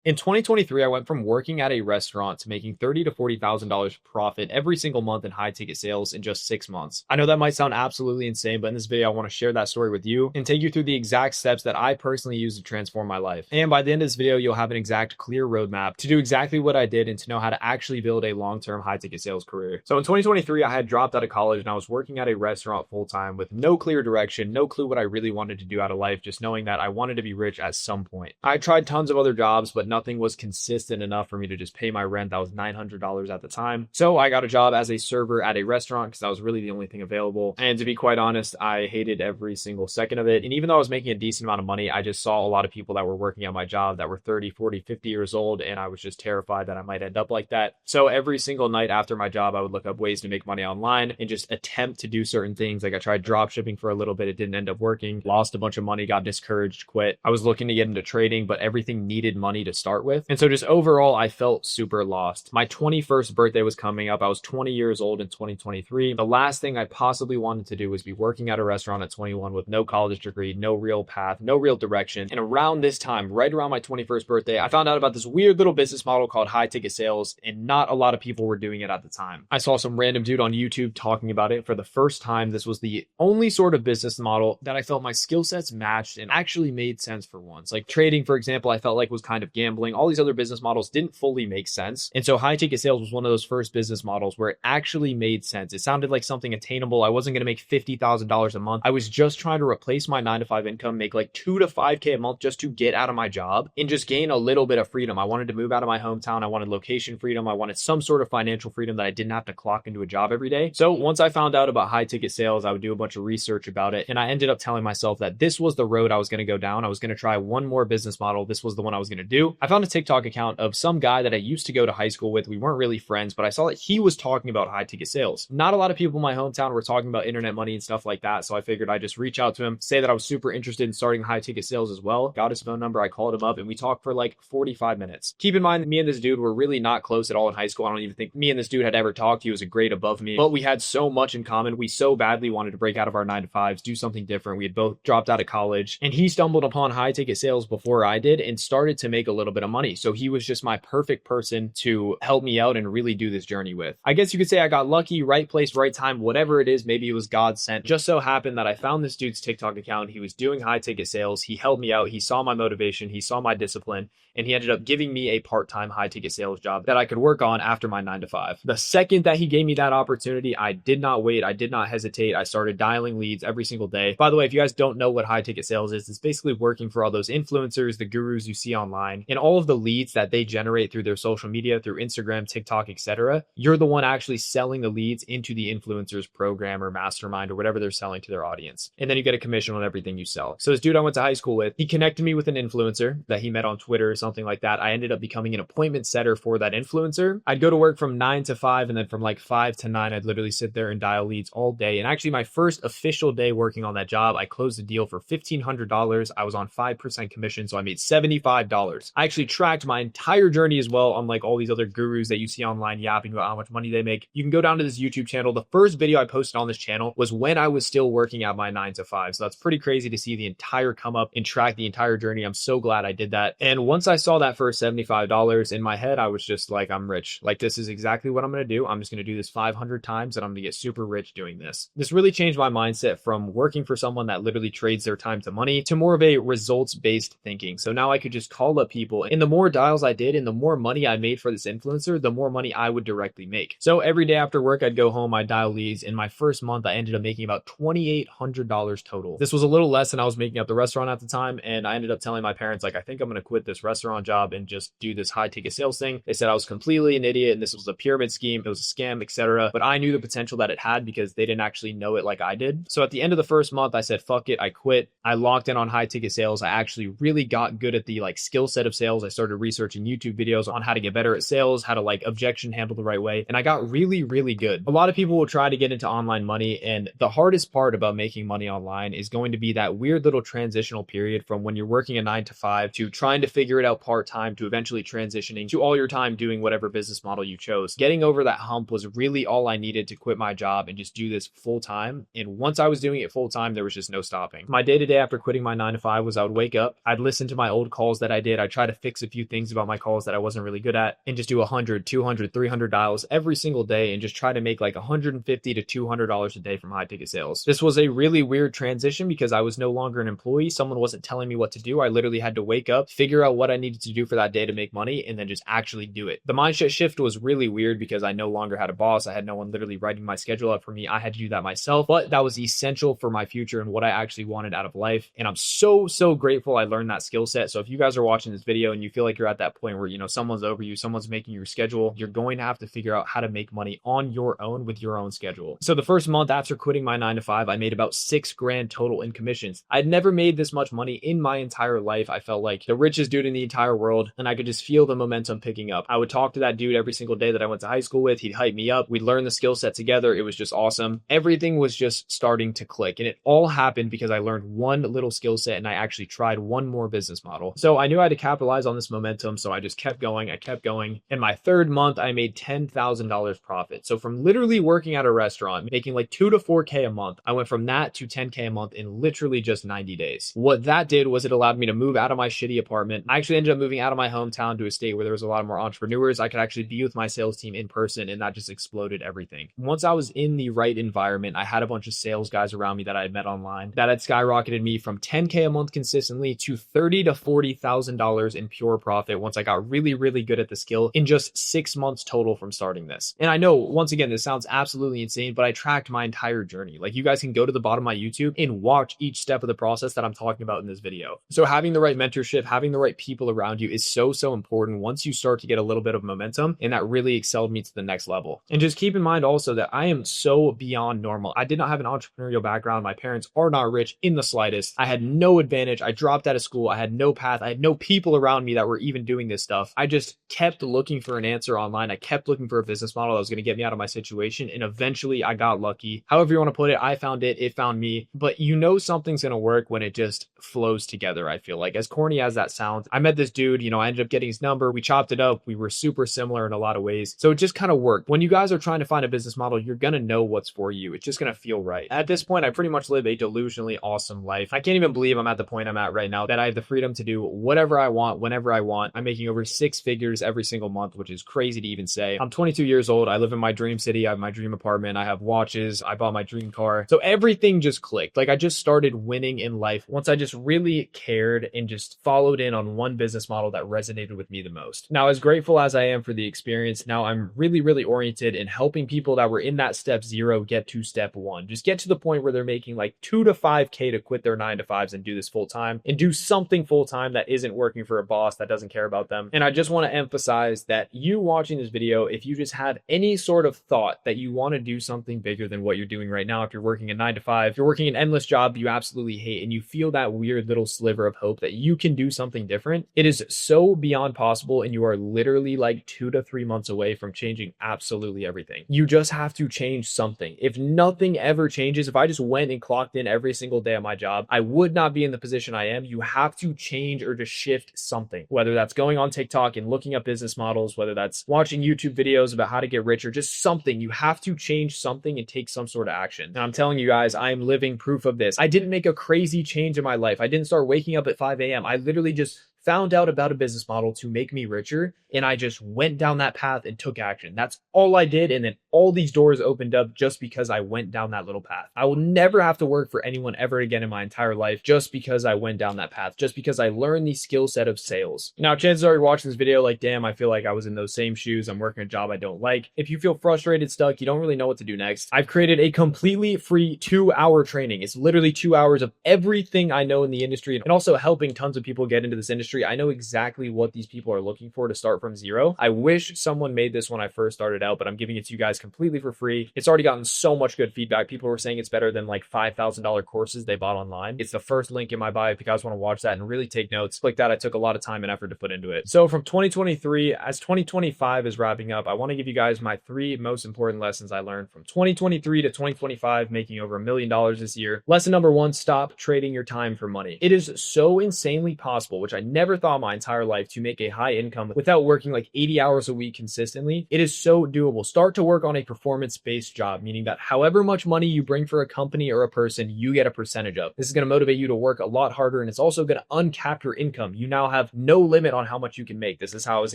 In 2023, I went from working at a restaurant to making $30,000 to $40,000 profit every single month in high ticket sales in just 6 months. I know that might sound absolutely insane, but in this video, I want to share that story with you and take you through the exact steps that I personally use to transform my life. And by the end of this video, you'll have an exact clear roadmap to do exactly what I did and to know how to actually build a long-term high ticket sales career. So in 2023, I had dropped out of college and I was working at a restaurant full time with no clear direction, no clue what I really wanted to do out of life, just knowing that I wanted to be rich at some point. I tried tons of other jobs, but nothing was consistent enough for me to just pay my rent. That was $900 at the time. So I got a job as a server at a restaurant because that was really the only thing available. And to be quite honest, I hated every single second of it. And even though I was making a decent amount of money, I just saw a lot of people that were working at my job that were 30, 40, 50 years old. And I was just terrified that I might end up like that. So every single night after my job, I would look up ways to make money online and just attempt to do certain things. Like I tried drop shipping for a little bit. It didn't end up working. Lost a bunch of money, got discouraged, quit. I was looking to get into trading, but everything needed money to start with. And so just overall, I felt super lost. My 21st birthday was coming up. I was 20 years old in 2023. The last thing I possibly wanted to do was be working at a restaurant at 21 with no college degree, no real path, no real direction. And around this time, right around my 21st birthday, I found out about this weird little business model called high ticket sales, and not a lot of people were doing it at the time. I saw some random dude on YouTube talking about it for the first time. This was the only sort of business model that I felt my skill sets matched and actually made sense for once. Like trading, for example, I felt like was kind of gambling. All these other business models didn't fully make sense. And so high ticket sales was one of those first business models where it actually made sense. It sounded like something attainable. I wasn't going to make $50,000 a month. I was just trying to replace my 9 to 5 income, make like 2 to 5K a month just to get out of my job and just gain a little bit of freedom. I wanted to move out of my hometown. I wanted location freedom. I wanted some sort of financial freedom that I didn't have to clock into a job every day. So once I found out about high ticket sales, I would do a bunch of research about it. And I ended up telling myself that this was the road I was going to go down. I was going to try one more business model. This was the one I was going to do. I found a TikTok account of some guy that I used to go to high school with. We weren't really friends, but I saw that he was talking about high ticket sales. Not a lot of people in my hometown were talking about internet money and stuff like that. So I figured I'd just reach out to him, say that I was super interested in starting high ticket sales as well. Got his phone number. I called him up and we talked for like 45 minutes. Keep in mind, me and this dude were really not close at all in high school. I don't even think me and this dude had ever talked. He was a grade above me, but we had so much in common. We so badly wanted to break out of our 9 to 5s, do something different. We had both dropped out of college and he stumbled upon high ticket sales before I did and started to make a little bit of money. So he was just my perfect person to help me out and really do this journey with. I guess you could say I got lucky, right place, right time, whatever it is. Maybe it was God sent. Just so happened that I found this dude's TikTok account. He was doing high ticket sales. He helped me out. He saw my motivation. He saw my discipline. And he ended up giving me a part-time high ticket sales job that I could work on after my 9 to 5. The second that he gave me that opportunity, I did not wait. I did not hesitate. I started dialing leads every single day. By the way, if you guys don't know what high ticket sales is, it's basically working for all those influencers, the gurus you see online, and all of the leads that they generate through their social media, through Instagram, TikTok, etc. You're the one actually selling the leads into the influencer's program or mastermind or whatever they're selling to their audience. And then you get a commission on everything you sell. So this dude I went to high school with, he connected me with an influencer that he met on Twitter or something like that. I ended up becoming an appointment setter for that influencer. I'd go to work from 9 to 5, and then from like 5 to 9, I'd literally sit there and dial leads all day. And actually my first official day working on that job, I closed the deal for $1,500. I was on 5% commission, so I made $75. I actually tracked my entire journey as well, unlike all these other gurus that you see online yapping about how much money they make. You can go down to this YouTube channel. The first video I posted on this channel was when I was still working at my 9 to 5. So that's pretty crazy to see the entire come up and track the entire journey. I'm so glad I did that. And once I saw that first $75 in my head, I was just like, I'm rich. Like, this is exactly what I'm going to do. I'm just going to do this 500 times and I'm going to get super rich doing this. This really changed my mindset from working for someone that literally trades their time to money to more of a results-based thinking. So now I could just call up people, and the more dials I did and the more money I made for this influencer, the more money I would directly make. So every day after work, I'd go home, I'd dial leads. In my first month, I ended up making about $2,800 total. This was a little less than I was making at the restaurant at the time. And I ended up telling my parents, like, I think I'm going to quit this restaurant job and just do this high ticket sales thing. They said I was completely an idiot and this was a pyramid scheme. It was a scam, etc. But I knew the potential that it had because they didn't actually know it like I did. So at the end of the first month, I said, fuck it. I quit. I locked in on high ticket sales. I actually really got good at the skill set of sales. I started researching YouTube videos on how to get better at sales, how to objection handle the right way. And I got really, really good. A lot of people will try to get into online money. And the hardest part about making money online is going to be that weird little transitional period from when you're working a 9 to 5 to trying to figure it out part-time to eventually transitioning to all your time doing whatever business model you chose. Getting over that hump was really all I needed to quit my job and just do this full-time. And once I was doing it full-time, there was just no stopping. My day-to-day after quitting my 9 to 5 was I would wake up, I'd listen to my old calls that I did. I'd try to fix a few things about my calls that I wasn't really good at and just do 100, 200, 300 dials every single day and just try to make like $150 to $200 a day from high ticket sales. This was a really weird transition because I was no longer an employee. Someone wasn't telling me what to do. I literally had to wake up, figure out what I needed to do for that day to make money, and then just actually do it. The mindset shift was really weird because I no longer had a boss. I had no one literally writing my schedule up for me. I had to do that myself, but that was essential for my future and what I actually wanted out of life. And I'm so grateful I learned that skill set. So if you guys are watching this video and you feel like you're at that point where, someone's over you, someone's making your schedule, you're going to have to figure out how to make money on your own with your own schedule. So the first month after quitting my 9 to 5, I made about $6,000 total in commissions. I'd never made this much money in my entire life. I felt like the richest dude in the entire world, and I could just feel the momentum picking up. I would talk to that dude every single day that I went to high school with. He'd hype me up. We'd learn the skill set together. It was just awesome. Everything was just starting to click, and it all happened because I learned one little skill set and I actually tried one more business model. So I knew I had to capitalize on this momentum, so I just kept going. I kept going. In my third month, I made $10,000 profit. So from literally working at a restaurant, making like 2 to 4K a month, I went from that to 10K a month in literally just 90 days. What that did was it allowed me to move out of my shitty apartment. I actually ended up moving out of my hometown to a state where there was a lot more entrepreneurs. I could actually be with my sales team in person, and that just exploded everything. Once I was in the right environment, I had a bunch of sales guys around me that I had met online that had skyrocketed me from 10K a month consistently to $30,000 to $40,000 in pure profit once I got really good at the skill in just 6 months total from starting this. And I know, once again, this sounds absolutely insane, but I tracked my entire journey. Like, you guys can go to the bottom of my YouTube and watch each step of the process that I'm talking about in this video. So having the right mentorship, having the right people around you is so important once you start to get a little bit of momentum, and that really excelled me to the next level. And just keep in mind also that I am so beyond normal. I did not have an entrepreneurial background. My parents are not rich in the slightest. I had no advantage. I dropped out of school. I had no path. I had no people around me that were even doing this stuff. I just kept looking for an answer online. I kept looking for a business model that was going to get me out of my situation, and eventually I got lucky. However you want to put it, I found it. It found me. But something's going to work when it just flows together, I feel like. As corny as that sounds, I met this dude, I ended up getting his number. We chopped it up. We were super similar in a lot of ways. So it just kind of worked. When you guys are trying to find a business model, you're going to know what's for you. It's just going to feel right. At this point, I pretty much live a delusionally awesome life. I can't even believe I'm at the point I'm at right now, that I have the freedom to do whatever I want, whenever I want. I'm making over 6 figures every single month, which is crazy to even say. I'm 22 years old. I live in my dream city. I have my dream apartment. I have watches. I bought my dream car. So everything just clicked. Like, I just started winning in life once I just really cared and just followed in on one business model that resonated with me the most. Now, as grateful as I am for the experience, now I'm really oriented in helping people that were in that step 0 get to step 1. Just get to the point where they're making like 2 to 5K to quit their 9 to 5s and do this full time and do something full time that isn't working for a boss that doesn't care about them. And I just want to emphasize that you watching this video, if you just had any sort of thought that you want to do something bigger than what you're doing right now, if you're working a 9 to 5, if you're working an endless job you absolutely hate, and you feel that weird little sliver of hope that you can do something different, it is so beyond possible, and you are literally like 2 to 3 months away from changing absolutely everything. You just have to change something. If nothing ever changes, if I just went and clocked in every single day at my job, I would not be in the position I am. You have to change or just shift something, whether that's going on TikTok and looking up business models, whether that's watching YouTube videos about how to get rich, or just something. You have to change something and take some sort of action. And I'm telling you guys, I am living proof of this. I didn't make a crazy change in my life. I didn't start waking up at 5 a.m. I literally just found out about a business model to make me richer, and I just went down that path and took action. That's all I did, and then all these doors opened up just because I went down that little path. I will never have to work for anyone ever again in my entire life just because I went down that path, just because I learned the skill set of sales. Now, chances are you're watching this video like, damn, I feel like I was in those same shoes. I'm working a job I don't like. If you feel frustrated, stuck, you don't really know what to do next, I've created a completely free 2-hour training. It's literally 2 hours of everything I know in the industry, and also helping tons of people get into this industry. I know exactly what these people are looking for to start from 0. I wish someone made this when I first started out, but I'm giving it to you guys completely for free. It's already gotten so much good feedback. People were saying it's better than like $5,000 courses they bought online. It's the first link in my bio if you guys want to watch that and really take notes. Click that. I took a lot of time and effort to put into it. So from 2023, as 2025 is wrapping up, I want to give you guys my 3 most important lessons I learned from 2023 to 2025, making over $1 million this year. Lesson number 1, stop trading your time for money. It is so insanely possible, which I never never thought my entire life to make a high income without working like 80 hours a week consistently. It is so doable. Start to work on a performance-based job, meaning that however much money you bring for a company or a person, you get a percentage of. This is going to motivate you to work a lot harder, and it's also going to uncap your income. You now have no limit on how much you can make. This is how I was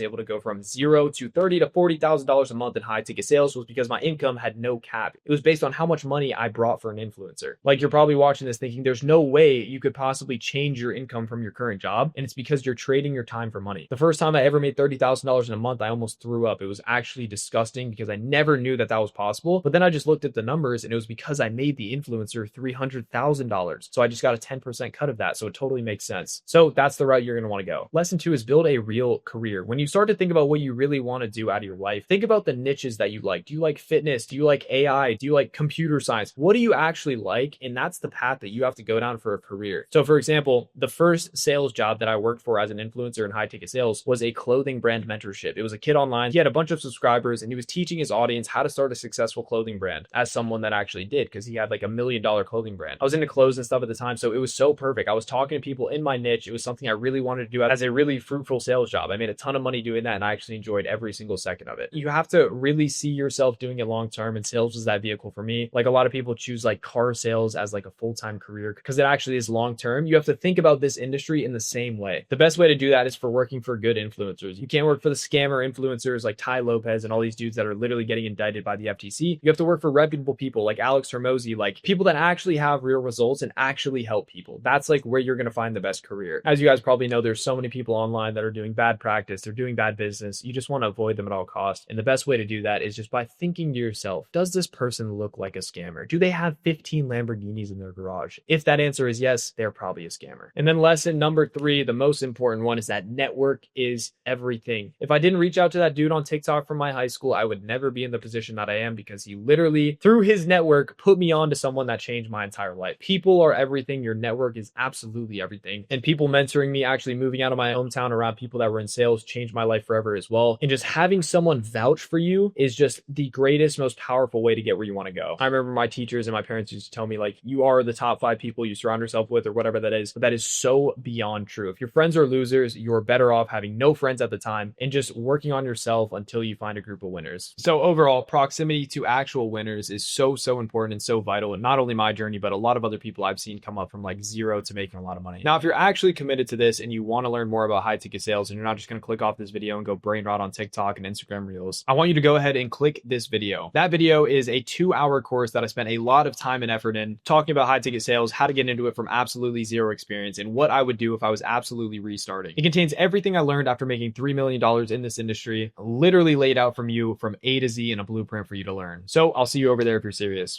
able to go from zero to $30,000 to $40,000 a month in high ticket sales, was because my income had no cap. It was based on how much money I brought for an influencer. Like, you're probably watching this thinking there's no way you could possibly change your income from your current job, and it's because you're trading your time for money. The first time I ever made $30,000 in a month, I almost threw up. It was actually disgusting because I never knew that that was possible. But then I just looked at the numbers, and it was because I made the influencer $300,000. So I just got a 10% cut of that. So it totally makes sense. So that's the route you're going to want to go. Lesson 2 is build a real career. When you start to think about what you really want to do out of your life, think about the niches that you like. Do you like fitness? Do you like AI? Do you like computer science? What do you actually like? And that's the path that you have to go down for a career. So for example, the first sales job that I worked for as an influencer in high ticket sales was a clothing brand mentorship. It was a kid online. He had a bunch of subscribers, and he was teaching his audience how to start a successful clothing brand, as someone that actually did, because he had like $1 million clothing brand. I was into clothes and stuff at the time, so it was so perfect. I was talking to people in my niche. It was something I really wanted to do as a really fruitful sales job. I made a ton of money doing that, and I actually enjoyed every single second of it. You have to really see yourself doing it long term, and sales was that vehicle for me. Like, a lot of people choose like car sales as like a full-time career because it actually is long term. You have to think about this industry in the same way. The best way to do that is for working for good influencers. You can't work for the scammer influencers like Ty Lopez and all these dudes that are literally getting indicted by the FTC. You have to work for reputable people like Alex Hormozy, like people that actually have real results and actually help people. That's like where you're going to find the best career. As you guys probably know, there's so many people online that are doing bad practice. They're doing bad business. You just want to avoid them at all costs. And the best way to do that is just by thinking to yourself, does this person look like a scammer? Do they have 15 Lamborghinis in their garage? If that answer is yes, they're probably a scammer. And then lesson number 3, the most important one, is that network is everything. If I didn't reach out to that dude on TikTok from my high school, I would never be in the position that I am, because he literally, through his network, put me on to someone that changed my entire life. People are everything. Your network is absolutely everything. And people mentoring me, actually moving out of my hometown around people that were in sales, changed my life forever as well. And just having someone vouch for you is just the greatest, most powerful way to get where you want to go. I remember my teachers and my parents used to tell me, like, you are the top 5 people you surround yourself with, or whatever that is. But that is so beyond true. If your friends are losers, you're better off having no friends at the time and just working on yourself until you find a group of winners. So overall, proximity to actual winners is so important and so vital. And not only my journey, but a lot of other people I've seen come up from like zero to making a lot of money. Now, if you're actually committed to this and you want to learn more about high ticket sales, and you're not just going to click off this video and go brain rot on TikTok and Instagram Reels, I want you to go ahead and click this video. That video is a 2-hour course that I spent a lot of time and effort in, talking about high ticket sales, how to get into it from absolutely zero experience, and what I would do if I was absolutely restarting. It contains everything I learned after making $3 million in this industry, literally laid out from you from A to Z in a blueprint for you to learn. So I'll see you over there if you're serious.